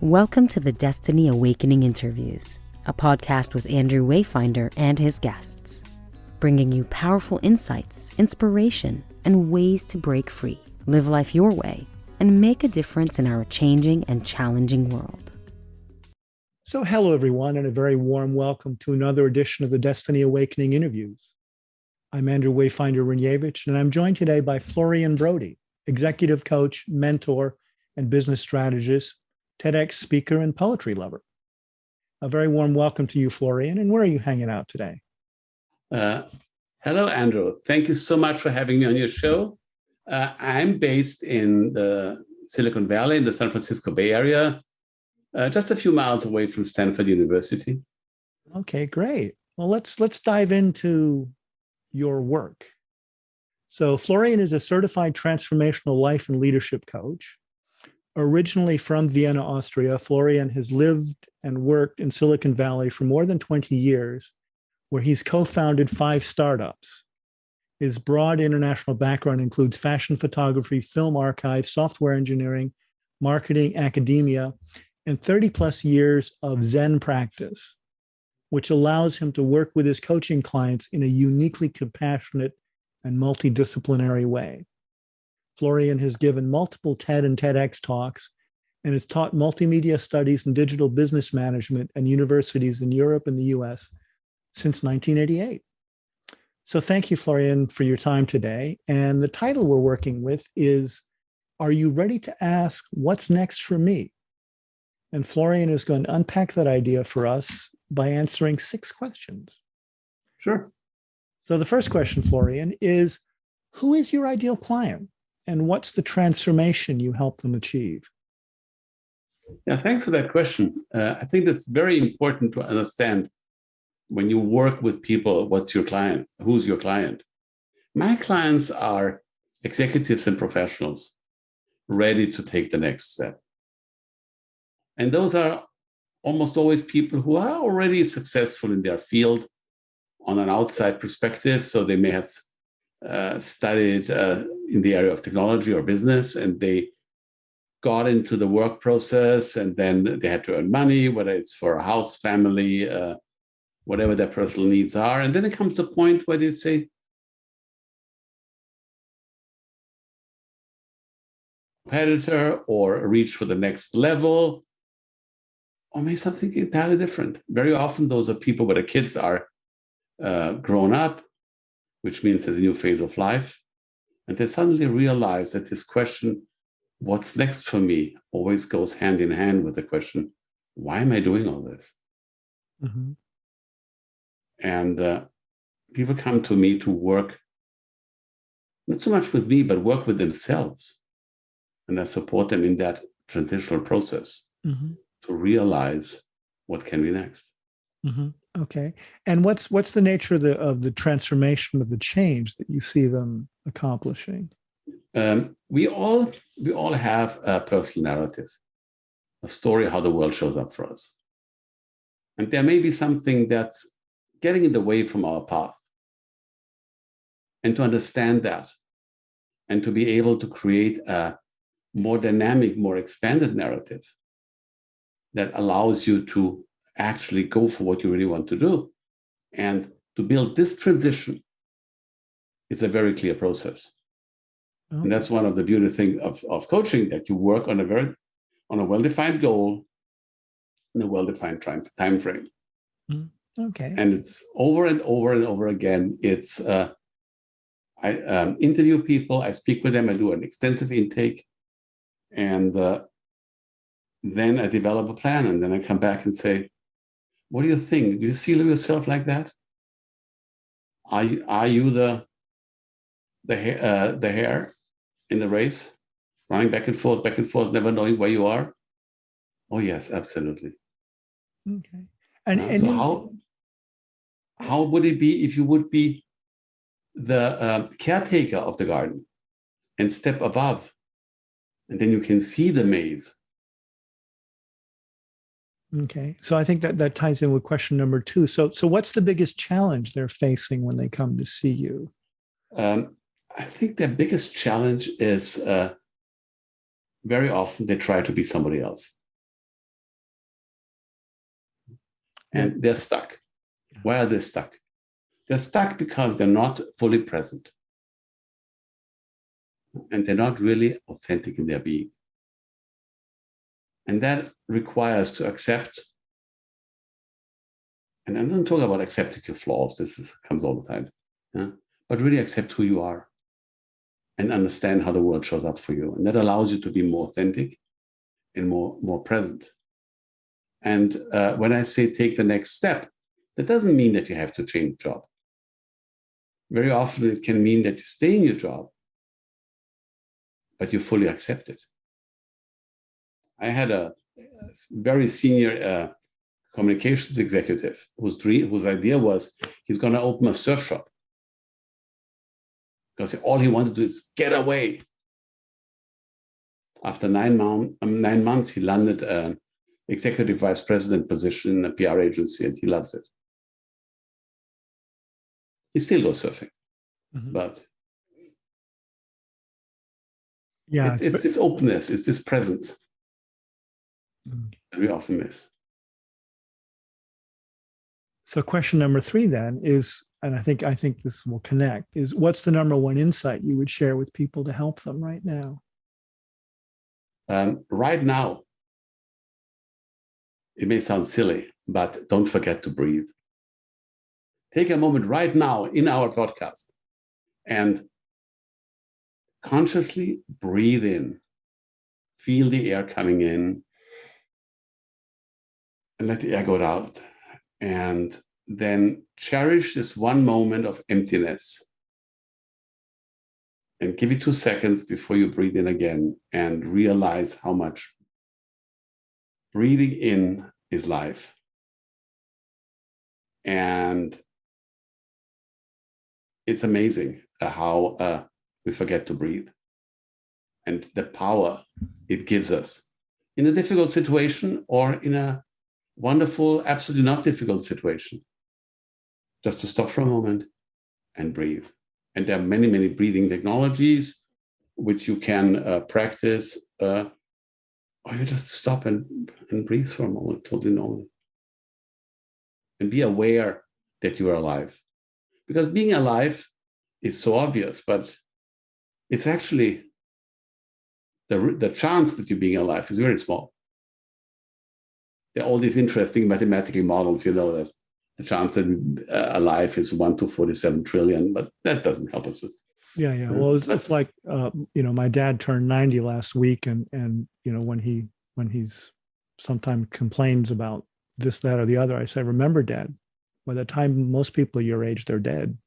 Welcome to the Destiny Awakening Interviews, a podcast with Andrew Wayfinder and his guests, bringing you powerful insights, inspiration, and ways to break free, live life your way, and make a difference in our changing and challenging world. So hello, everyone, and a very warm welcome to another edition of the Destiny Awakening Interviews. I'm Andrew Wayfinder Renievich, and I'm joined today by Florian Brody, executive coach, mentor, and business strategist, TEDx speaker, and poetry lover. A very warm welcome to you, Florian. And where are you hanging out today? Hello, Andrew. Thank you so much for having me on your show. I'm based in the Silicon Valley, in the San Francisco Bay Area, just a few miles away from Stanford University. Okay, great. Well, let's dive into your work. So Florian is a certified transformational life and leadership coach. Originally from Vienna, Austria, Florian has lived and worked in Silicon Valley for more than 20 years, where he's co-founded 5 startups. His broad international background includes fashion photography, film archive, software engineering, marketing, academia, and 30 plus years of Zen practice, which allows him to work with his coaching clients in a uniquely compassionate and multidisciplinary way. Florian has given multiple TED and TEDx talks and has taught multimedia studies and digital business management at universities in Europe and the US since 1988. So thank you, Florian, for your time today. And the title we're working with is, Are You Ready to Ask What's Next for Me? And Florian is going to unpack that idea for us by answering 6 questions. Sure. So the first question, Florian, is, who is your ideal client? And what's the transformation you help them achieve? Yeah, thanks for that question. I think it's very important to understand when you work with people, what's your client? Who's your client? My clients are executives and professionals ready to take the next step. And those are almost always people who are already successful in their field on an outside perspective. So they may have studied in the area of technology or business, and they got into the work process, and then they had to earn money, whether it's for a house, family, whatever their personal needs are. And then it comes to a point where they say, competitor, or reach for the next level, or maybe something entirely different. Very often those are people where the kids are grown up, which means there's a new phase of life. And they suddenly realize that this question, what's next for me, always goes hand in hand with the question, why am I doing all this? Mm-hmm. And people come to me to work, not so much with me, but work with themselves. And I support them in that transitional process to realize what can be next. Mm-hmm. Okay. And what's the nature of the transformation, of the change that you see them accomplishing? We all have a personal narrative, a story how the world shows up for us. And there may be something that's getting in the way from our path. And to understand that and to be able to create a more dynamic, more expanded narrative that allows you to actually go for what you really want to do. And to build this transition is a very clear process. Okay. And that's one of the beautiful things of coaching, that you work on a well-defined goal in a well-defined time frame. Okay. And it's over and over and over again. It's I interview people, I speak with them, I do an extensive intake, and then I develop a plan, and then I come back and say, what do you think? Do you see yourself like that? Are you the hare in the race, running back and forth, never knowing where you are? Oh yes, absolutely. Okay. So how would it be if you would be the caretaker of the garden and step above, and then you can see the maze? Okay. So I think that ties in with question number 2. So what's the biggest challenge they're facing when they come to see you? I think their biggest challenge is very often they try to be somebody else. and they're stuck. Why are they stuck? They're stuck because they're not fully present. And they're not really authentic in their being. And that requires to accept, and I'm not talking about accepting your flaws, comes all the time, yeah? But really accept who you are and understand how the world shows up for you. And that allows you to be more authentic and more present. And when I say take the next step, that doesn't mean that you have to change job. Very often it can mean that you stay in your job, but you fully accept it. I had a very senior communications executive whose idea was he's going to open a surf shop because all he wanted to do is get away. After 9 months, he landed an executive vice president position in a PR agency, and he loves it. He still goes surfing, but yeah, it's this openness, it's this presence that we often miss. So question number 3 then is, and I think this will connect, is what's the number one insight you would share with people to help them right now? Right now, it may sound silly, but don't forget to breathe. Take a moment right now in our podcast and consciously breathe in. Feel the air coming in and let the air go out. And then cherish this one moment of emptiness. And give it 2 seconds before you breathe in again and realize how much breathing in is life. And it's amazing how we forget to breathe and the power it gives us in a difficult situation or in a wonderful, absolutely not difficult situation. Just to stop for a moment and breathe. And there are many, many breathing technologies which you can practice, or you just stop and breathe for a moment, totally normal. And be aware that you are alive. Because being alive is so obvious, but it's actually the chance that you're being alive is very small. There are all these interesting mathematical models, that the chance that a life is 1 to 47 trillion, but that doesn't help us with. Yeah. Well, it's like, my dad turned 90 last week, and when he's sometimes complains about this, that, or the other, I say, remember, Dad, by the time most people your age, they're dead.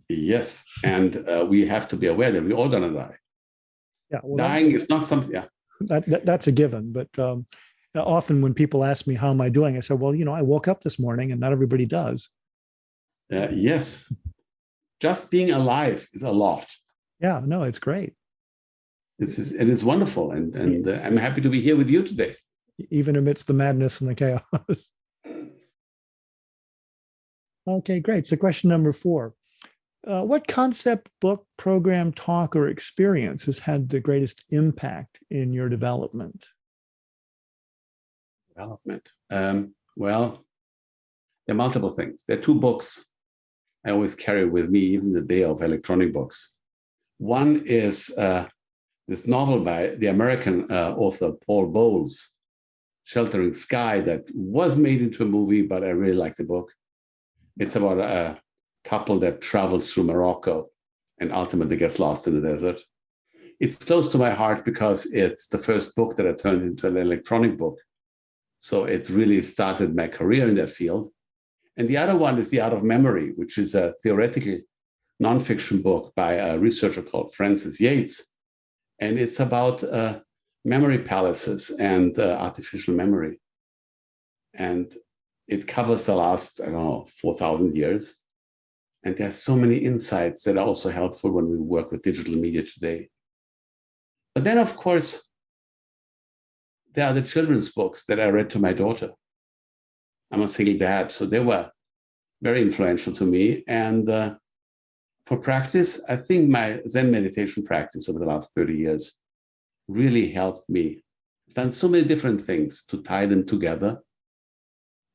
Yes, and we have to be aware that we're all gonna die. Yeah, well, dying is not something. Yeah, that's a given. But often when people ask me how am I doing, I say, well, I woke up this morning, and not everybody does. Yes, just being alive is a lot. Yeah, no, it's great. And it's wonderful, and I'm happy to be here with you today, even amidst the madness and the chaos. Okay, great. So question number 4. What concept, book, program, talk, or experience has had the greatest impact in your development? Well, there are multiple things. There are 2 books I always carry with me, even the day of electronic books. One is this novel by the American author Paul Bowles, Sheltering Sky, that was made into a movie, but I really like the book. It's about a couple that travels through Morocco and ultimately gets lost in the desert. It's close to my heart because it's the first book that I turned into an electronic book. So it really started my career in that field. And the other one is The Art of Memory, which is a theoretical nonfiction book by a researcher called Francis Yates. And it's about memory palaces and artificial memory. And it covers the last, 4,000 years. And there's so many insights that are also helpful when we work with digital media today. But then, of course, there are the children's books that I read to my daughter. I'm a single dad, so they were very influential to me. And for practice, I think my Zen meditation practice over the last 30 years really helped me done so many different things to tie them together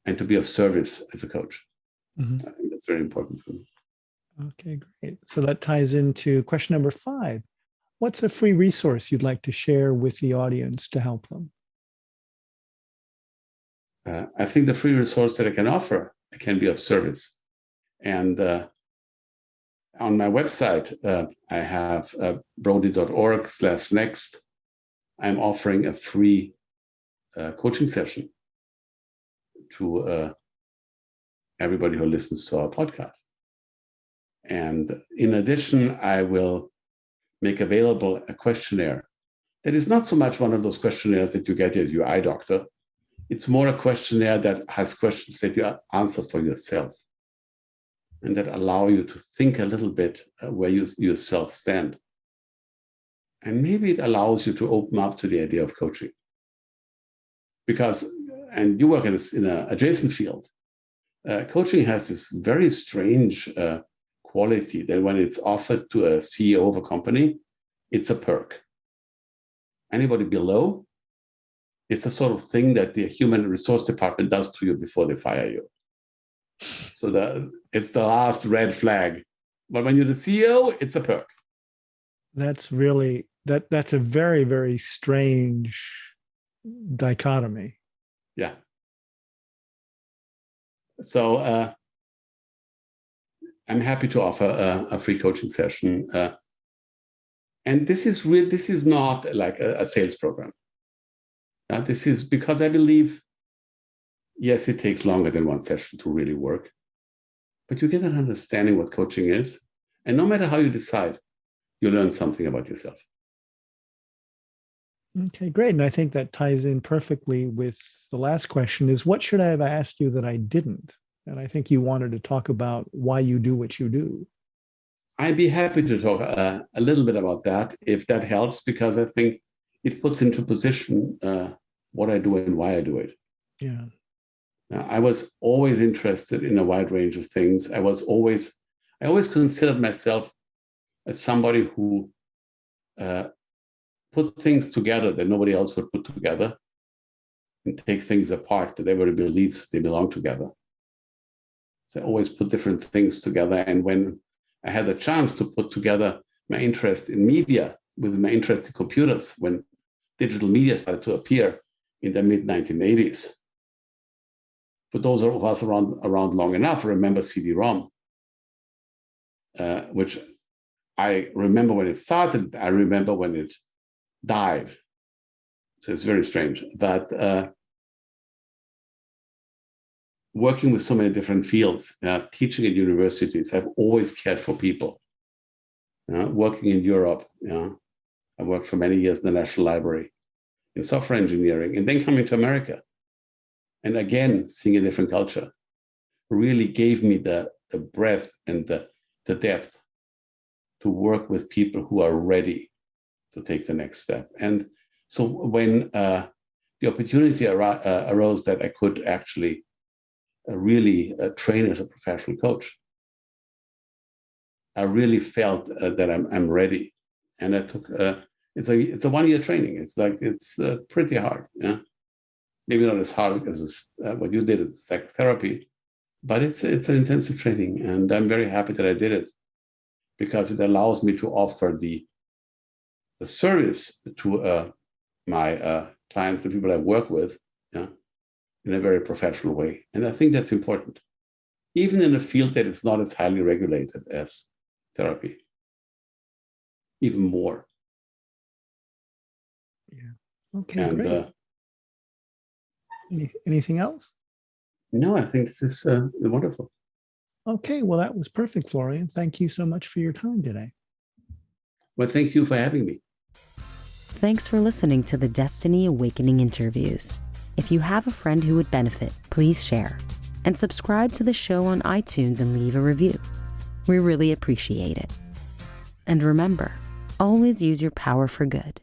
and to be of service as a coach. Mm-hmm. I think that's very important for me. Okay, great. So that ties into question number 5. What's a free resource you'd like to share with the audience to help them? I think the free resource that I can offer, I can be of service. And on my website, I have brody.org/next. I'm offering a free coaching session to everybody who listens to our podcast. And in addition, I will make available a questionnaire that is not so much one of those questionnaires that you get at your eye doctor. It's more a questionnaire that has questions that you answer for yourself and that allow you to think a little bit where you yourself stand. And maybe it allows you to open up to the idea of coaching. Because, and you work in an adjacent field, coaching has this very strange quality that when it's offered to a CEO of a company, it's a perk. Anybody below, it's the sort of thing that the human resource department does to you before they fire you. So it's the last red flag. But when you're the CEO, it's a perk. That's really, that's a very, very strange dichotomy. Yeah. So I'm happy to offer a free coaching session. And this is not like a sales program. This is because I believe, yes, it takes longer than one session to really work, but you get an understanding what coaching is. And no matter how you decide, you learn something about yourself. Okay, great. And I think that ties in perfectly with the last question is, what should I have asked you that I didn't? And I think you wanted to talk about why you do what you do. I'd be happy to talk a little bit about that, if that helps, because I think it puts into position what I do and why I do it. Yeah. Now, I was always interested in a wide range of things. I always considered myself as somebody who put things together that nobody else would put together and take things apart that everybody believes they belong together. So I always put different things together. And when I had the chance to put together my interest in media with my interest in computers, when digital media started to appear in the mid-1980s, for those of us around long enough, remember CD-ROM, which I remember when it started, I remember when it died. So it's very strange. But working with so many different fields, teaching at universities, I've always cared for people. Working in Europe, I worked for many years in the National Library, in software engineering, and then coming to America. And again, seeing a different culture really gave me the breadth and the depth to work with people who are ready to take the next step. And so when the opportunity arose that I could actually really train as a professional coach, I really felt that I'm ready. And I took it's a 1-year training. It's pretty hard. Yeah, maybe not as hard as what you did. It's like therapy, but it's an intensive training, and I'm very happy that I did it because it allows me to offer the service to my clients, the people I work with, in a very professional way. And I think that's important, even in a field that is not as highly regulated as therapy, even more. Yeah. Okay, great. Anything else? No, I think this is wonderful. Okay, well, that was perfect, Florian. Thank you so much for your time today. Well, thank you for having me. Thanks for listening to the Destiny Awakening interviews. If you have a friend who would benefit, please share and subscribe to the show on iTunes and leave a review. We really appreciate it. And remember, always use your power for good.